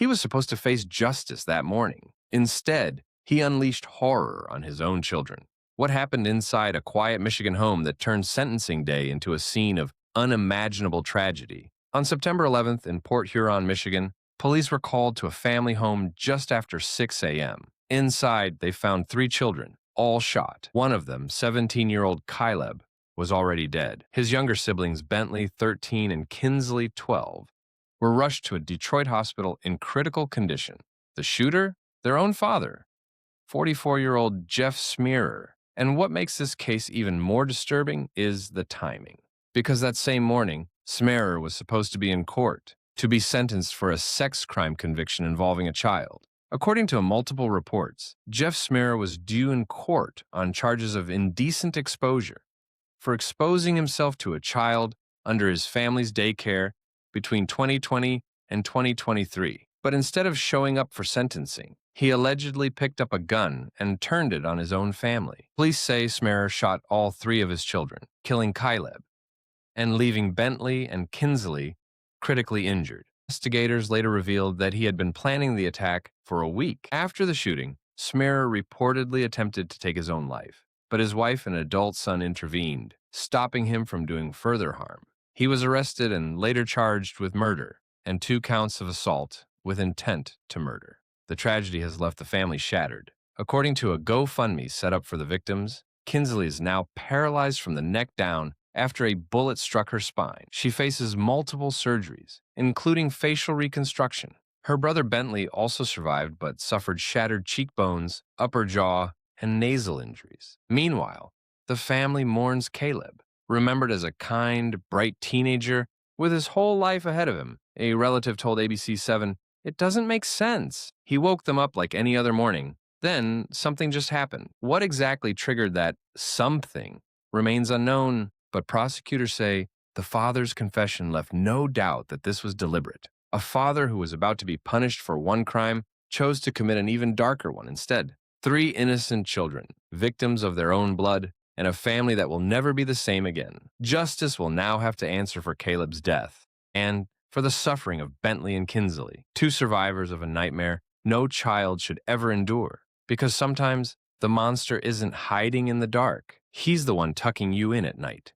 He was supposed to face justice that morning. Instead, he unleashed horror on his own children. What happened inside a quiet Michigan home that turned sentencing day into a scene of unimaginable tragedy? On September 11th in Port Huron, Michigan, police were called to a family home just after 6 a.m. Inside, they found three children, all shot. One of them, 17-year-old Caleb, was already dead. His younger siblings, Bentley, 13, and Kinsley, 12, were rushed to a Detroit hospital in critical condition. The shooter? Their own father, 44-year-old Jeff Smearer. And what makes this case even more disturbing is the timing. Because that same morning, Smearer was supposed to be in court to be sentenced for a sex crime conviction involving a child. According to multiple reports, Jeff Smearer was due in court on charges of indecent exposure for exposing himself to a child under his family's daycare between 2020 and 2023. But instead of showing up for sentencing, he allegedly picked up a gun and turned it on his own family. Police say Smearer shot all three of his children, killing Caleb and leaving Bentley and Kinsley critically injured. Investigators later revealed that he had been planning the attack for a week. After the shooting, Smearer reportedly attempted to take his own life, but his wife and adult son intervened, stopping him from doing further harm. He was arrested and later charged with murder and 2 counts of assault with intent to murder. The tragedy has left the family shattered. According to a GoFundMe set up for the victims, Kinsley is now paralyzed from the neck down after a bullet struck her spine. She faces multiple surgeries, including facial reconstruction. Her brother Bentley also survived but suffered shattered cheekbones, upper jaw, and nasal injuries. Meanwhile, the family mourns Caleb, remembered as a kind, bright teenager with his whole life ahead of him. A relative told ABC7, "It doesn't make sense. He woke them up like any other morning. Then something just happened." What exactly triggered that something remains unknown, but prosecutors say the father's confession left no doubt that this was deliberate. A father who was about to be punished for one crime chose to commit an even darker one instead. 3 innocent children, victims of their own blood, and a family that will never be the same again. Justice will now have to answer for Caleb's death and for the suffering of Bentley and Kinsley, 2 survivors of a nightmare no child should ever endure. Because sometimes the monster isn't hiding in the dark. He's the one tucking you in at night.